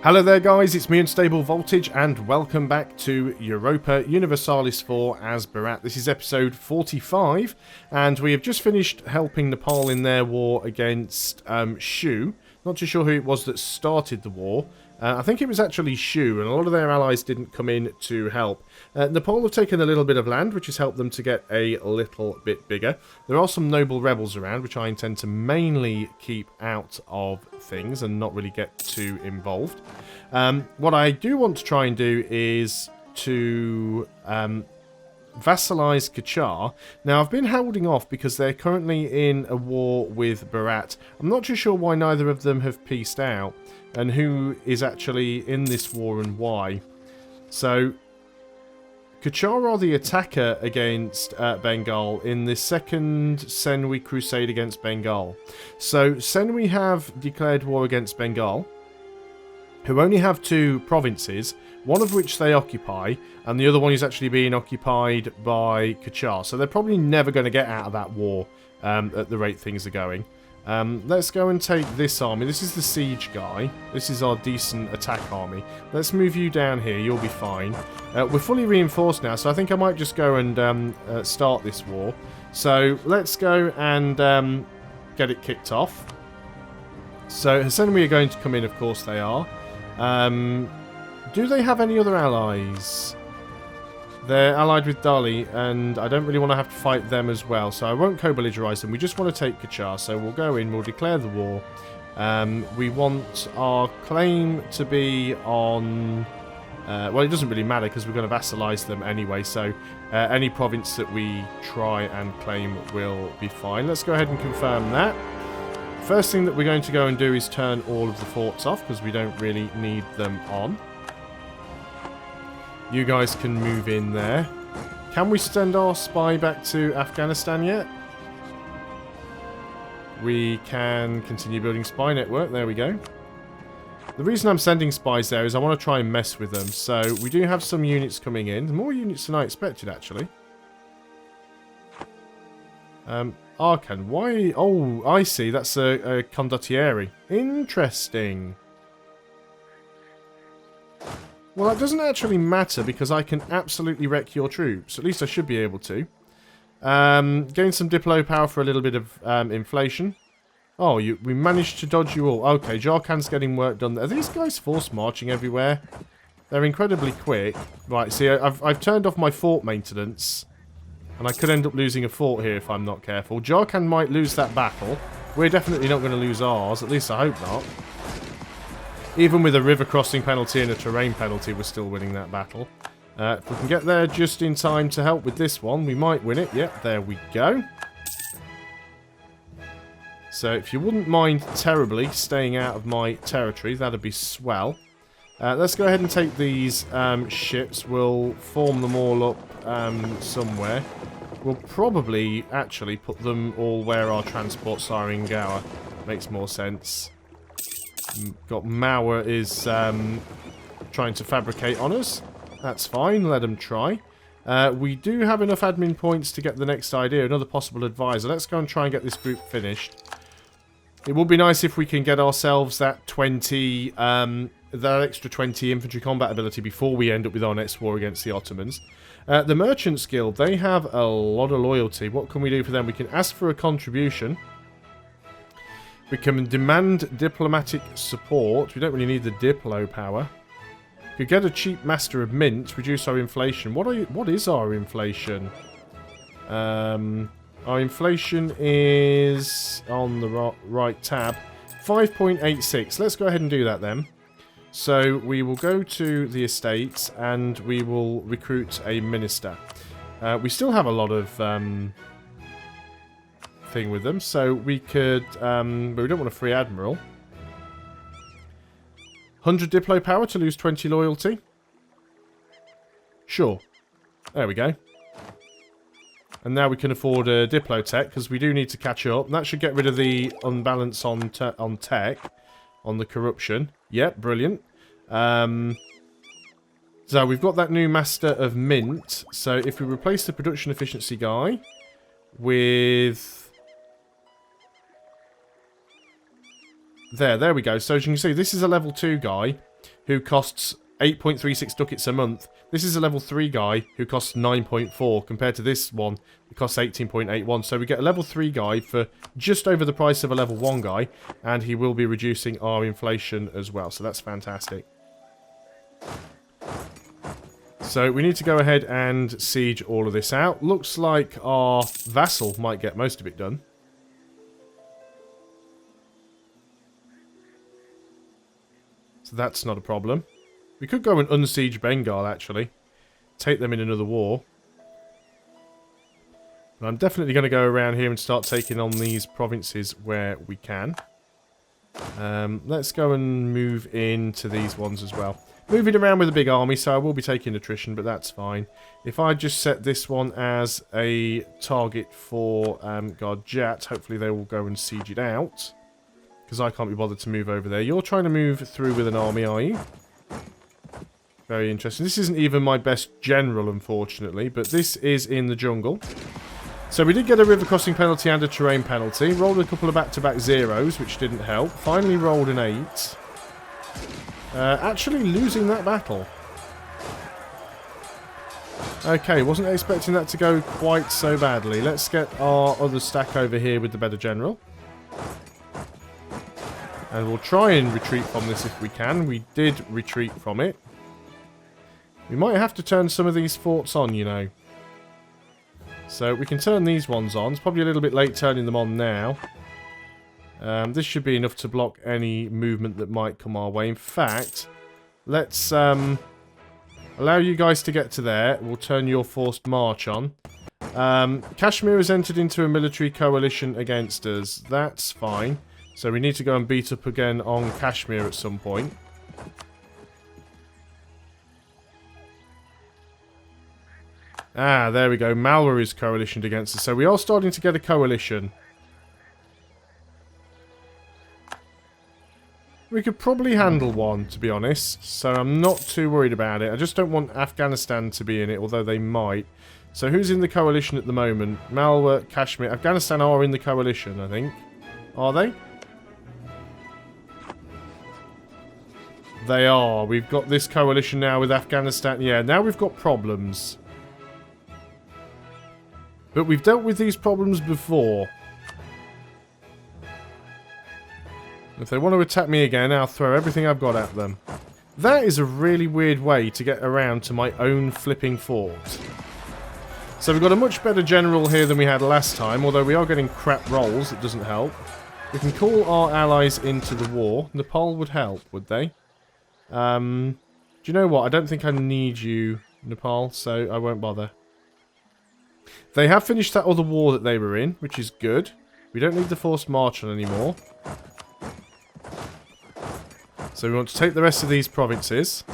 Hello there guys, it's me Unstable Voltage and welcome back to Europa Universalis IV as Barat. This is episode 45 and we have just finished helping Nepal in their war against Shu. Not too sure who it was that started the war. I think it was actually Shu, and a lot of their allies didn't come in to help. Nepal have taken a little bit of land, which has helped them to get a little bit bigger. There are some noble rebels around, which I intend to mainly keep out of things and not really get too involved. What I do want to try and do is to vassalize Kachar. Now, I've been holding off because they're currently in a war with Barat. I'm not too sure why neither of them have peaced out and who is actually in this war and why. So, Kachar are the attacker against Bengal in the second Senwi crusade against Bengal. So, Senwi have declared war against Bengal, who only have two provinces, one of which they occupy, and the other one is actually being occupied by Kachar. So they're probably never going to get out of that war at the rate things are going. Let's go and take this army. This is the siege guy. This is our decent attack army. Let's move you down here. You'll be fine. We're fully reinforced now, so I think I might just go and start this war. So let's go and get it kicked off. So Hasenwi are going to come in, of course they are. Do they have any other allies? They're allied with Dali, and I don't really want to have to fight them as well, so I won't co-belligerize them. We just want to take Kachar, so we'll go in, we'll declare the war. We want our claim to be on... well, it doesn't really matter because we're going to vassalize them anyway, so any province that we try and claim will be fine. Let's go ahead and confirm that. First thing that we're going to go and do is turn all of the forts off because we don't really need them on. You guys can move in there. Can we send our spy back to Afghanistan yet? We can continue building spy network. There we go. The reason I'm sending spies there is I want to try and mess with them. So we do have some units coming in. More units than I expected, actually. Arkan, why? Oh, I see. That's a condottieri. Interesting. Well, that doesn't actually matter because I can absolutely wreck your troops. At least I should be able to. Gain some Diplo power for a little bit of inflation. Oh, we managed to dodge you all. Okay, Jarkhan's getting work done. Are these guys force marching everywhere? They're incredibly quick. Right, see, I've turned off my fort maintenance. And I could end up losing a fort here if I'm not careful. Jarkhan might lose that battle. We're definitely not going to lose ours. At least I hope not. Even with a river crossing penalty and a terrain penalty, we're still winning that battle. If we can get there just in time to help with this one, we might win it. Yep, there we go. So if you wouldn't mind terribly staying out of my territory, that'd be swell. Let's go ahead and take these ships. We'll form them all up somewhere. We'll probably actually put them all where our transports are in Goa. Makes more sense. Got Mauer is trying to fabricate on us. That's fine, let them try. We do have enough admin points to get the next idea, another possible advisor. Let's go and try and get this group finished. It would be nice if we can get ourselves that 20, that extra 20 infantry combat ability before we end up with our next war against the Ottomans. The Merchants Guild, they have a lot of loyalty. What can we do for them? We can ask for a contribution. We can demand diplomatic support. We don't really need the Diplo power. We could get a cheap master of mint, reduce our inflation. What is our inflation? Our inflation is on the right tab. 5.86. Let's go ahead and do that then. So we will go to the estates and we will recruit a minister. We still have a lot of thing with them, so we could, but we don't want a free admiral. 100 Diplo power to lose 20 loyalty. Sure. There we go. And now we can afford a Diplo tech, because we do need to catch up. And that should get rid of the unbalance on tech, on the corruption. Yep, brilliant. So we've got that new master of mint. So if we replace the production efficiency guy with... There we go. So as you can see, this is a level 2 guy who costs 8.36 ducats a month. This is a level 3 guy who costs 9.4 compared to this one who costs 18.81. So we get a level 3 guy for just over the price of a level 1 guy, and he will be reducing our inflation as well. So that's fantastic. So we need to go ahead and siege all of this out. Looks like our vassal might get most of it done. So that's not a problem. We could go and unsiege Bengal, actually. Take them in another war. But I'm definitely going to go around here and start taking on these provinces where we can. Let's go and move into these ones as well. Moving around with a big army, so I will be taking attrition, but that's fine. If I just set this one as a target for Garjat, hopefully they will go and siege it out. Because I can't be bothered to move over there. You're trying to move through with an army, are you? Very interesting. This isn't even my best general, unfortunately, but this is in the jungle. So we did get a river crossing penalty and a terrain penalty. Rolled a couple of back-to-back zeros, which didn't help. Finally rolled an 8. Actually losing that battle. Okay, wasn't expecting that to go quite so badly. Let's get our other stack over here with the better general. And we'll try and retreat from this if we can. We did retreat from it. We might have to turn some of these forts on, you know. So we can turn these ones on. It's probably a little bit late turning them on now. This should be enough to block any movement that might come our way. In fact, let's allow you guys to get to there. We'll turn your forced march on. Kashmir has entered into a military coalition against us. That's fine. So we need to go and beat up again on Kashmir at some point. Ah, there we go. Malwa is coalitioned against us. So we are starting to get a coalition. We could probably handle one, to be honest. So I'm not too worried about it. I just don't want Afghanistan to be in it, although they might. So who's in the coalition at the moment? Malwa, Kashmir. Afghanistan are in the coalition, I think. Are they? They are. We've got this coalition now with Afghanistan. Yeah, now we've got problems. But we've dealt with these problems before. If they want to attack me again, I'll throw everything I've got at them. That is a really weird way to get around to my own flipping fort. So we've got a much better general here than we had last time, although we are getting crap rolls, it doesn't help. We can call our allies into the war. Nepal would help, would they? Do you know what? I don't think I need you, Nepal, so I won't bother. They have finished that other war that they were in, which is good. We don't need the forced march on anymore. So we want to take the rest of these provinces.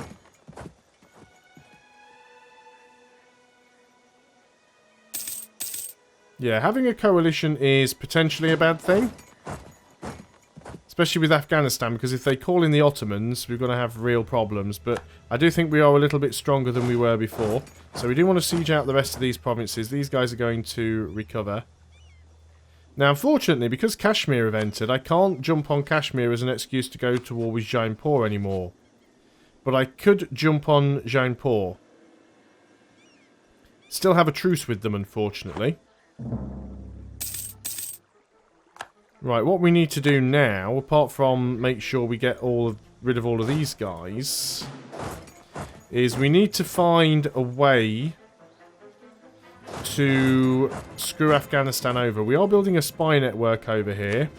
Yeah, having a coalition is potentially a bad thing. Especially with Afghanistan, because if they call in the Ottomans, we're going to have real problems. But I do think we are a little bit stronger than we were before. So we do want to siege out the rest of these provinces. These guys are going to recover. Now, unfortunately, because Kashmir have entered, I can't jump on Kashmir as an excuse to go to war with Jainpur anymore. But I could jump on Jainpur. Still have a truce with them, unfortunately. Right, what we need to do now, apart from make sure we get rid of all of these guys, is we need to find a way to screw Afghanistan over. We are building a spy network over here.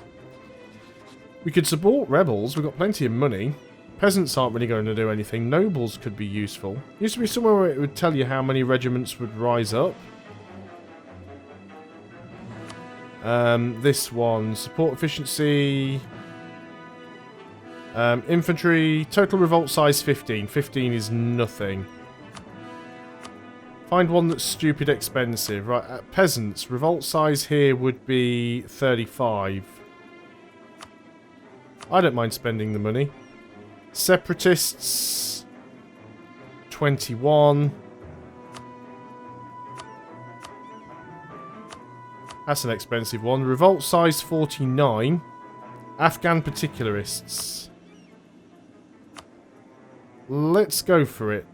We could support rebels. We've got plenty of money. Peasants aren't really going to do anything. Nobles could be useful. Used to be somewhere where it would tell you how many regiments would rise up. This one, support efficiency, infantry, total revolt size 15. 15 is nothing. Find one that's stupid expensive. Right, peasants, revolt size here would be 35. I don't mind spending the money. Separatists, 21. That's an expensive one. Revolt size 49. Afghan particularists. let's go for it.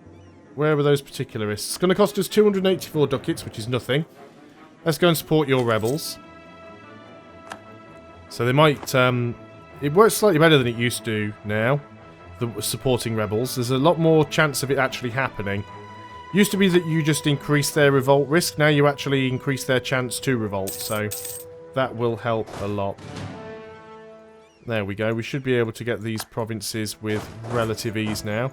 Where were those particularists? It's going to cost us 284 ducats, which is nothing. Let's go and support your rebels. So they might... it works slightly better than it used to now, the supporting rebels. There's a lot more chance of it actually happening. Used to be that you just increase their revolt risk. Now you actually increase their chance to revolt. So that will help a lot. There we go. We should be able to get these provinces with relative ease now.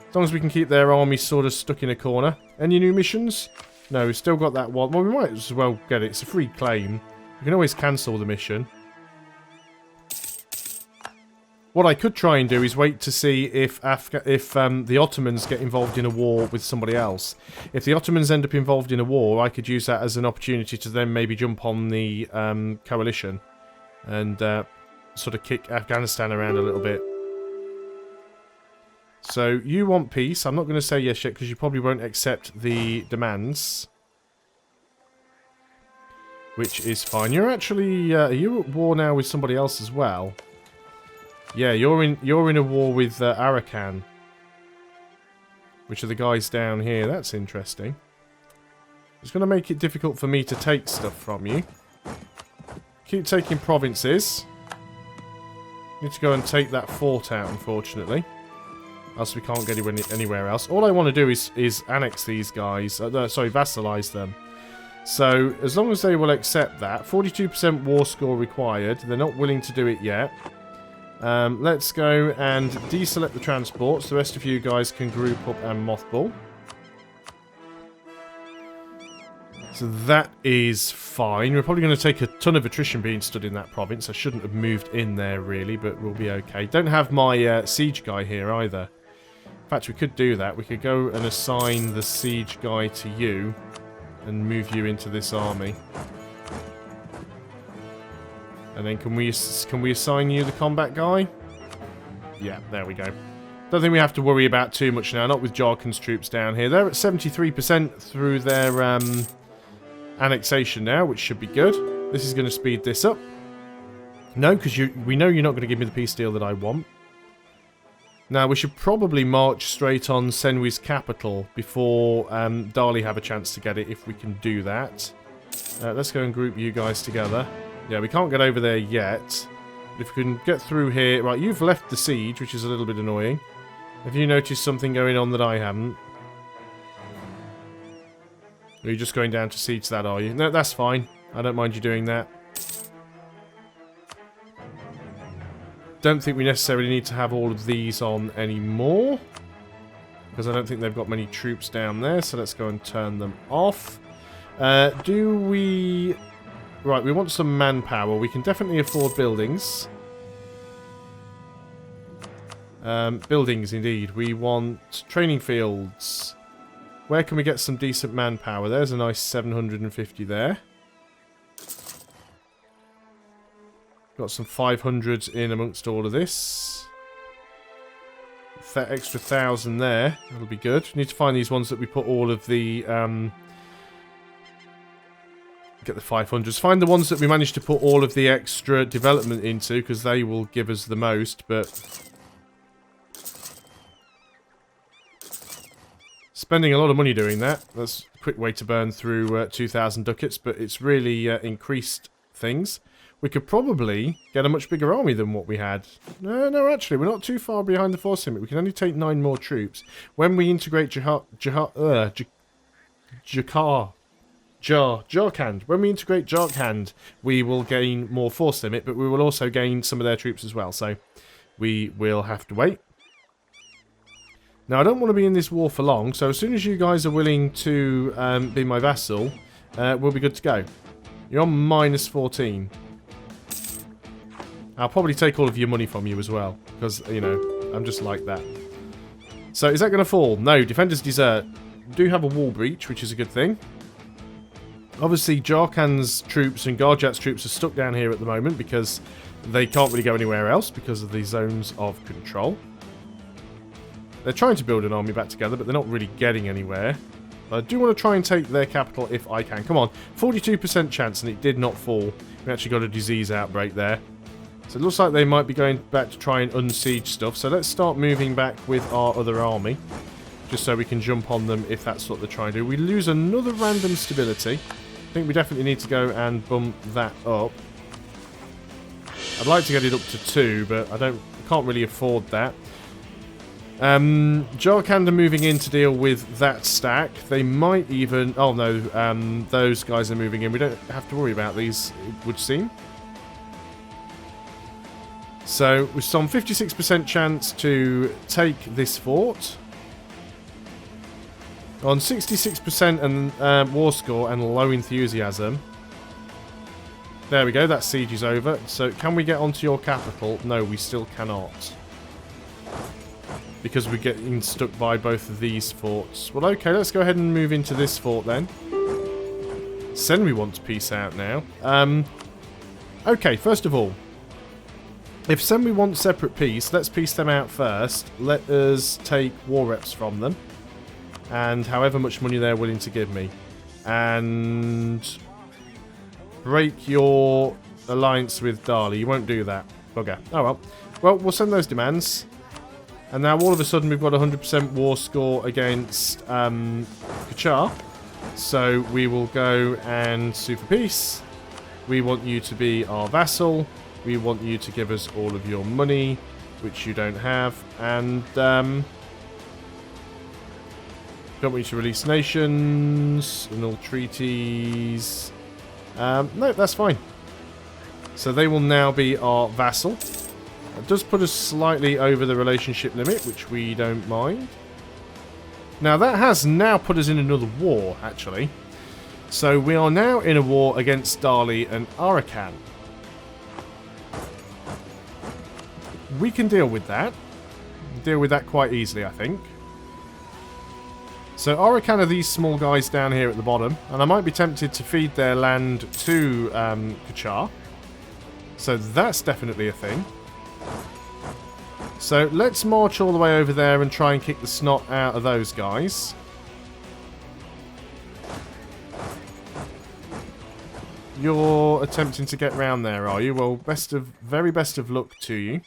As long as we can keep their army sort of stuck in a corner. Any new missions? No, we've still got that one. Well, we might as well get it. It's a free claim. You can always cancel the mission. What I could try and do is wait to see if the Ottomans get involved in a war with somebody else. If the Ottomans end up involved in a war, I could use that as an opportunity to then maybe jump on the coalition and sort of kick Afghanistan around a little bit. So, you want peace. I'm not going to say yes yet because you probably won't accept the demands. Which is fine. You're actually... are you at war now with somebody else as well? Yeah, you're in a war with Arakan. Which are the guys down here. That's interesting. It's going to make it difficult for me to take stuff from you. Keep taking provinces. Need to go and take that fort out, unfortunately. Else we can't get anywhere else. All I want to do is annex these guys. Sorry, vassalize them. So, as long as they will accept that. 42% war score required. They're not willing to do it yet. Let's go and deselect the transports. The rest of you guys can group up and mothball. So that is fine. We're probably going to take a ton of attrition being stood in that province. I shouldn't have moved in there, really, but we'll be okay. Don't have my siege guy here, either. In fact, we could do that. We could go and assign the siege guy to you and move you into this army. And then can we assign you the combat guy? Yeah, there we go. Don't think we have to worry about too much now. Not with Jarkan's troops down here. They're at 73% through their annexation now, which should be good. This is going to speed this up. No, because we know you're not going to give me the peace deal that I want. Now, we should probably march straight on Senwi's capital before Dali have a chance to get it, if we can do that. Let's go and group you guys together. Yeah, we can't get over there yet. But if we can get through here... Right, you've left the siege, which is a little bit annoying. Have you noticed something going on that I haven't? Are you just going down to siege that, are you? No, that's fine. I don't mind you doing that. Don't think we necessarily need to have all of these on anymore. Because I don't think they've got many troops down there. So let's go and turn them off. Do we... Right, we want some manpower. We can definitely afford buildings. Buildings, indeed. We want training fields. Where can we get some decent manpower? There's a nice 750 there. Got some 500s in amongst all of this. That extra 1,000 there. That'll be good. We need to find these ones that we put all of the... get the 500s. Find the ones that we managed to put all of the extra development into, because they will give us the most, but... Spending a lot of money doing that. That's a quick way to burn through 2,000 ducats, but it's really increased things. We could probably get a much bigger army than what we had. No, actually, we're not too far behind the force limit. We can only take 9 more troops. When we integrate Jarkand. When we integrate Jarkand, we will gain more force limit, but we will also gain some of their troops as well, so we will have to wait. Now, I don't want to be in this war for long, so as soon as you guys are willing to be my vassal, we'll be good to go. You're on minus 14. I'll probably take all of your money from you as well, because, you know, I'm just like that. So, is that going to fall? No, defenders desert. We do have a wall breach, which is a good thing. Obviously, Jarkan's troops and Garjat's troops are stuck down here at the moment because they can't really go anywhere else because of the zones of control. They're trying to build an army back together, but they're not really getting anywhere. But I do want to try and take their capital if I can. Come on, 42% chance, and it did not fall. We actually got a disease outbreak there. So it looks like they might be going back to try and unsiege stuff. So let's start moving back with our other army. Just so we can jump on them if that's what they're trying to do. We lose another random stability. I think we definitely need to go and bump that up. I'd like to get it up to 2, but I can't really afford that. Jarkanda moving in to deal with that stack. They might even... Oh no, those guys are moving in. We don't have to worry about these, it would seem. So, with some 56% chance to take this fort. On 66% and war score and low enthusiasm. There we go, that siege is over. So, can we get onto your capital? No, we still cannot. Because we're getting stuck by both of these forts. Well, okay, let's go ahead and move into this fort then. Senri want to peace out now. Okay, first of all. If Senri want separate peace, let's peace them out first. Let us take war reps from them. And however much money they're willing to give me. And break your alliance with Dali. You won't do that. Bugger. Oh well. Well, we'll send those demands. And now all of a sudden we've got a 100% war score against Kachar. So we will go and sue for peace. We want you to be our vassal. We want you to give us all of your money, which you don't have. And don't want you to release nations and all treaties. No, that's fine. So they will now be our vassal. It does put us slightly over the relationship limit, which we don't mind. Now that has now put us in another war, actually. So we are now in a war against Dali and Arakan. We can deal with that. Deal with that quite easily, I think. So Arakan are these small guys down here at the bottom. And I might be tempted to feed their land to Kachar. So that's definitely a thing. So let's march all the way over there and try and kick the snot out of those guys. You're attempting to get round there, are you? Well, very best of luck to you.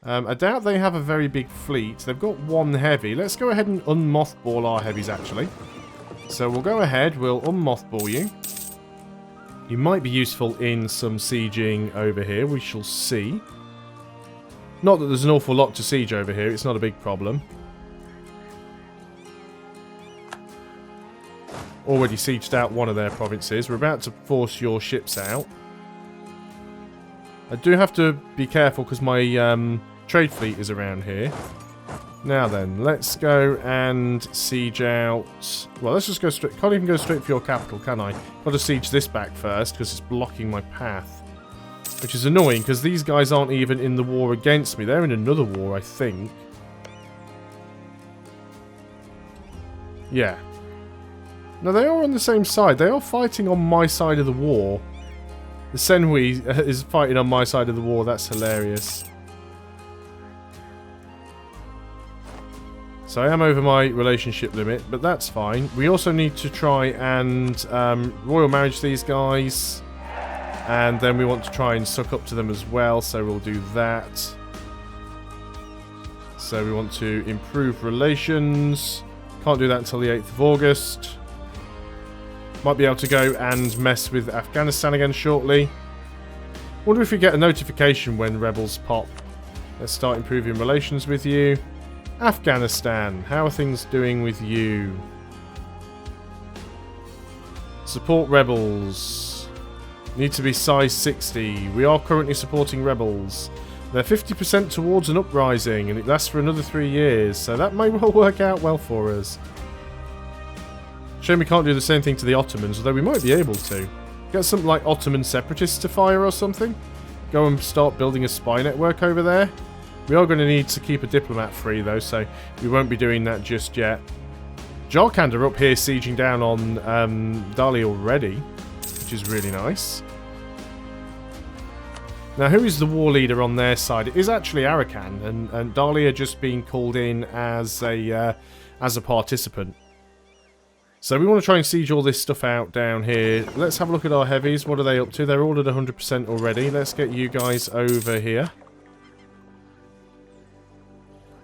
I doubt they have a very big fleet. They've got one heavy. Let's go ahead and unmothball our heavies, actually. So we'll go ahead. We'll unmothball you. You might be useful in some sieging over here. We shall see. Not that there's an awful lot to siege over here. It's not a big problem. Already sieged out one of their provinces. We're about to force your ships out. I do have to be careful because my trade fleet is around here. Now then, let's go and siege out... Well, let's just go straight... Can't even go straight for your capital, can I? Got to siege this back first because it's blocking my path. Which is annoying because these guys aren't even in the war against me. They're in another war, I think. Yeah. No, they are on the same side. They are fighting on my side of the war. The Senhui is fighting on my side of the war. That's hilarious. So I am over my relationship limit, but that's fine. We also need to try and royal marriage these guys. And then we want to try and suck up to them as well, so we'll do that. So we want to improve relations. Can't do that until the 8th of August. Might be able to go and mess with Afghanistan again shortly. Wonder if we get a notification when rebels pop. Let's start improving relations with you. Afghanistan, how are things doing with you? Support rebels. Need to be size 60. We are currently supporting rebels. They're 50% towards an uprising, and it lasts for another 3 years, so that may well work out well for us. Shame we can't do the same thing to the Ottomans, although we might be able to. Get something like Ottoman separatists to fire or something. Go and start building a spy network over there. We are going to need to keep a diplomat free, though, so we won't be doing that just yet. Jarkand are up here sieging down on Dali already, which is really nice. Now, who is the war leader on their side? It is actually Arakan, and Dali are just being called in as a participant. So we want to try and siege all this stuff out down here. Let's have a look at our heavies. What are they up to? They're all at 100% already. Let's get you guys over here.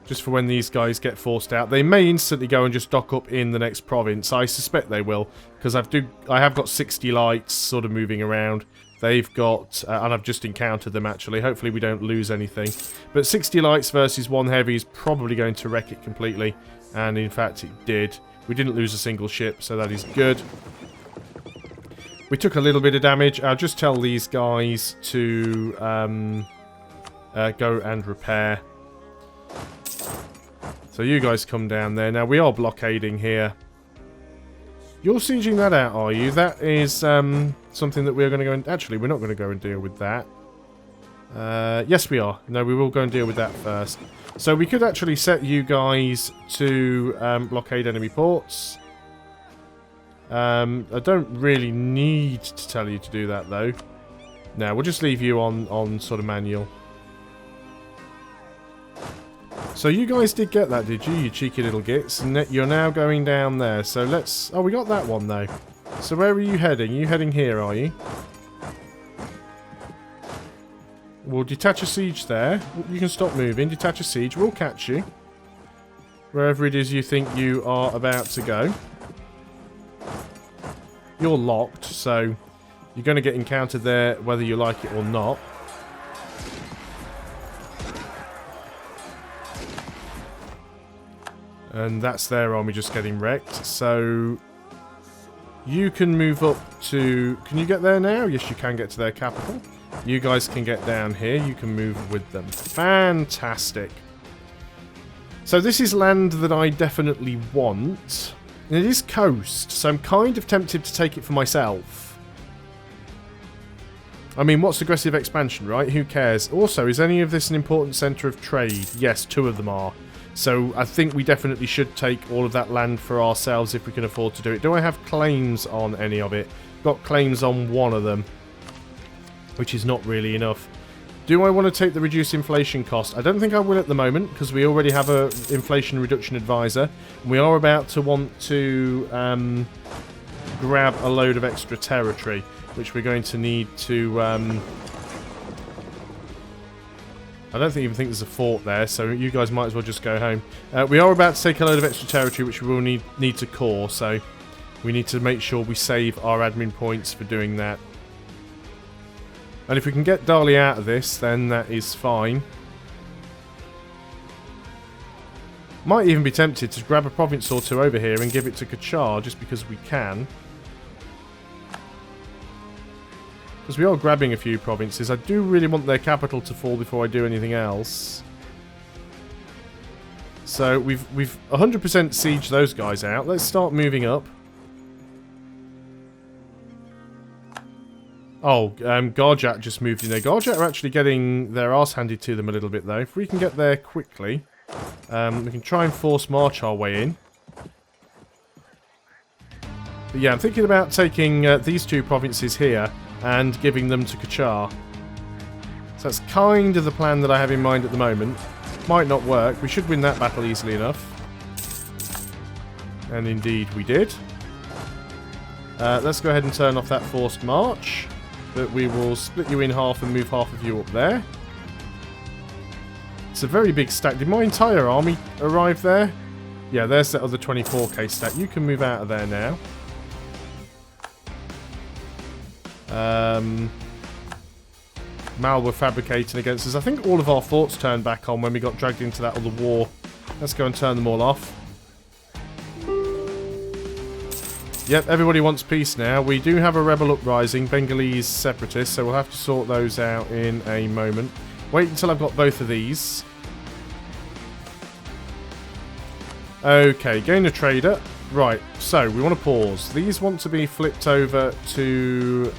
Just for when these guys get forced out. They may instantly go and just dock up in the next province. I suspect they will. Because I have got 60 lights sort of moving around. They've got... and I've just encountered them actually. Hopefully we don't lose anything. But 60 lights versus 1 heavy is probably going to wreck it completely. And in fact it did. We didn't lose a single ship, so that is good. We took a little bit of damage. I'll just tell these guys to go and repair. So you guys come down there. Now, we are blockading here. You're sieging that out, are you? That is something that we're going to go and... Actually, we're not going to go and deal with that. Yes, we are. No, we will go and deal with that first. So we could actually set you guys to blockade enemy ports. I don't really need to tell you to do that, though. No, we'll just leave you on sort of manual. So you guys did get that, did you? You cheeky little gits. And you're now going down there. So let's... Oh, we got that one, though. So where are you heading? Are you heading here, are you? We'll detach a siege there. You can stop moving. Detach a siege. We'll catch you. Wherever it is you think you are about to go. You're locked, so you're going to get encountered there whether you like it or not. And that's their army just getting wrecked. So you can move up to... Can you get there now? Yes, you can get to their capital. You guys can get down here. You can move with them. Fantastic. So this is land that I definitely want. And it is coast, so I'm kind of tempted to take it for myself. I mean, what's aggressive expansion, right? Who cares? Also, is any of this an important centre of trade? Yes, 2 of them are. So I think we definitely should take all of that land for ourselves if we can afford to do it. Do I have claims on any of it? Got claims on 1 of them, which is not really enough. Do I want to take the reduced inflation cost? I don't think I will at the moment, because we already have a inflation reduction advisor. We are about to want to grab a load of extra territory, which we're going to need to... I don't even think there's a fort there, so you guys might as well just go home. We are about to take a load of extra territory, which we will need to core, so we need to make sure we save our admin points for doing that. And if we can get Dali out of this, then that is fine. Might even be tempted to grab a province or 2 over here and give it to Kachar, just because we can. Because we are grabbing a few provinces. I do really want their capital to fall before I do anything else. So we've 100% sieged those guys out. Let's start moving up. Oh, Garjat just moved in there. Garjat are actually getting their arse handed to them a little bit, though. If we can get there quickly, we can try and force march our way in. But yeah, I'm thinking about taking these 2 provinces here and giving them to Kachar. So that's kind of the plan that I have in mind at the moment. Might not work. We should win that battle easily enough. And indeed we did. Let's go ahead and turn off that forced march. But we will split you in half and move half of you up there. It's a very big stack. Did my entire army arrive there? Yeah, there's that other 24k stack. You can move out of there now. Mal were fabricating against us. I think all of our forts turned back on when we got dragged into that other war. Let's go and turn them all off. Yep, everybody wants peace now. We do have a rebel uprising, Bengalese separatists, so we'll have to sort those out in a moment. Wait until I've got both of these. Okay, gain a trader. Right, so we want to pause. These want to be flipped over to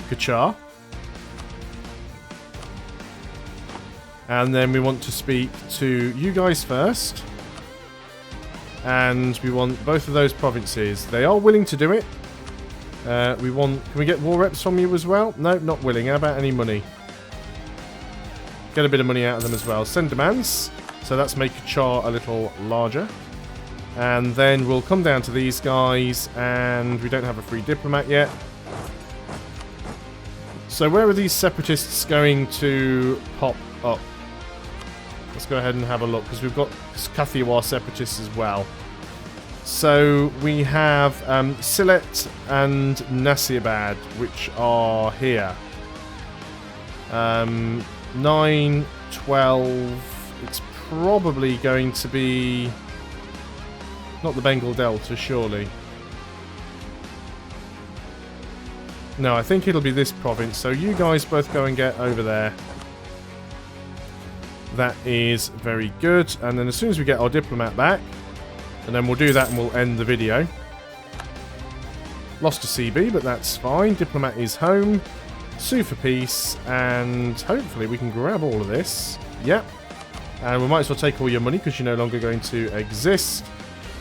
Kachar. And then we want to speak to you guys first. And we want both of those provinces. They are willing to do it. Can we get war reps from you as well? No, not willing. How about any money? Get a bit of money out of them as well. Send demands. So that's make Kachar a little larger. And then we'll come down to these guys, and we don't have a free diplomat yet. So where are these separatists going to pop up? Let's go ahead and have a look, because we've got Kathiawar separatists as well. So we have Silet and Nasiabad, which are here. 9, 12... It's probably going to be... Not the Bengal Delta, surely. No, I think it'll be this province. So you guys both go and get over there. That is very good. And then as soon as we get our diplomat back, and then we'll do that and we'll end the video. Lost a CB, but that's fine. Diplomat is home. Sue for peace. And hopefully we can grab all of this. Yep. And we might as well take all your money because you're no longer going to exist.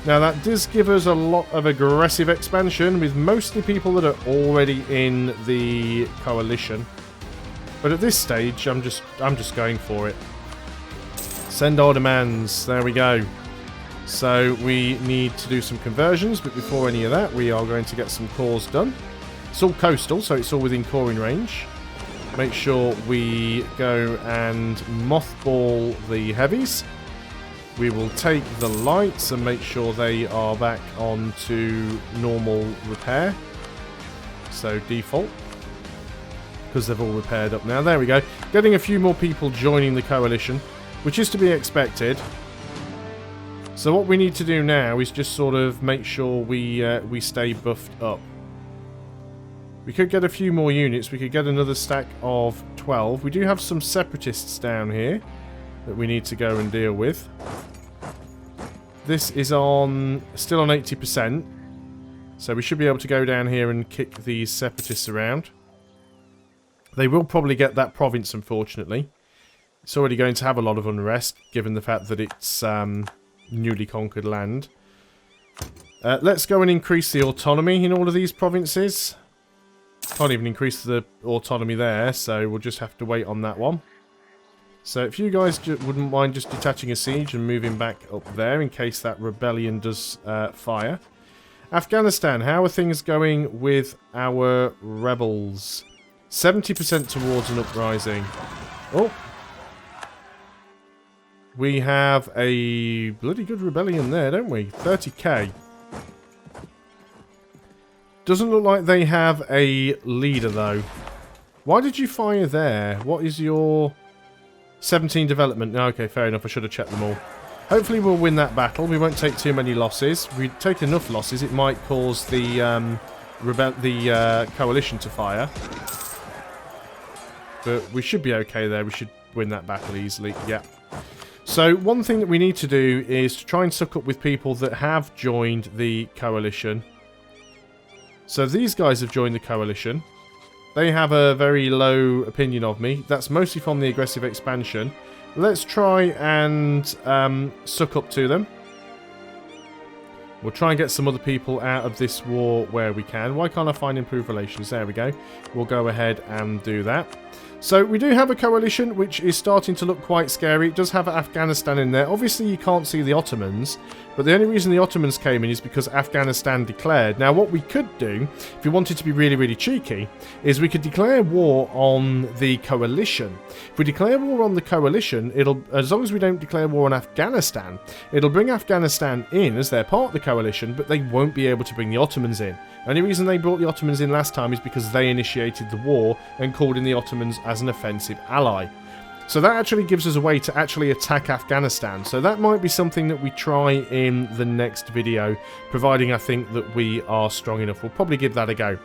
Now that does give us a lot of aggressive expansion with mostly people that are already in the coalition. But at this stage, I'm just going for it. Send our demands. There we go. So we need to do some conversions, but before any of that, we are going to get some cores done. It's all coastal, so it's all within coring range. Make sure we go and mothball the heavies. We will take the lights and make sure they are back onto normal repair. So default. Because they've all repaired up now. There we go. Getting a few more people joining the coalition, which is to be expected. So what we need to do now is just sort of make sure we stay buffed up. We could get a few more units. We could get another stack of 12. We do have some separatists down here that we need to go and deal with. This is still on 80%. So we should be able to go down here and kick these separatists around. They will probably get that province, unfortunately. It's already going to have a lot of unrest, given the fact that it's newly conquered land. Let's go and increase the autonomy in all of these provinces. Can't even increase the autonomy there, so we'll just have to wait on that one. So if you guys wouldn't mind just detaching a siege and moving back up there in case that rebellion does fire. Afghanistan, how are things going with our rebels? 70% towards an uprising. Oh. We have a bloody good rebellion there, don't we? 30k. Doesn't look like they have a leader, though. Why did you fire there? What is your... 17 development. No, okay, fair enough. I should have checked them all. Hopefully we'll win that battle. We won't take too many losses. If we take enough losses, it might cause the coalition to fire. But we should be okay there. We should win that battle easily. Yeah. So one thing that we need to do is to try and suck up with people that have joined the coalition. So these guys have joined the coalition. They have a very low opinion of me. That's mostly from the aggressive expansion. Let's try and suck up to them. We'll try and get some other people out of this war where we can. Why can't I find improved relations? There we go. We'll go ahead and do that. So we do have a coalition which is starting to look quite scary. It does have Afghanistan in there. Obviously you can't see the Ottomans, but the only reason the Ottomans came in is because Afghanistan declared. Now what we could do, if we wanted to be really, really cheeky, is we could declare war on the coalition. If we declare war on the coalition, it'll, as long as we don't declare war on Afghanistan, it'll bring Afghanistan in as they're part of the coalition, but they won't be able to bring the Ottomans in. The only reason they brought the Ottomans in last time is because they initiated the war and called in the Ottomans as an offensive ally. So that actually gives us a way to actually attack Afghanistan. So that might be something that we try in the next video, providing I think that we are strong enough. We'll probably give that a go.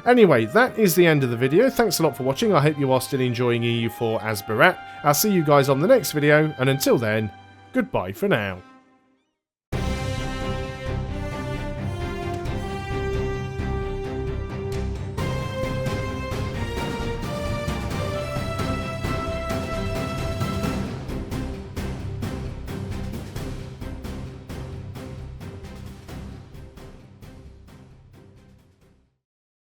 Anyway, that is the end of the video. Thanks a lot for watching. I hope you are still enjoying EU4 as Barat. I'll see you guys on the next video, and until then, goodbye for now.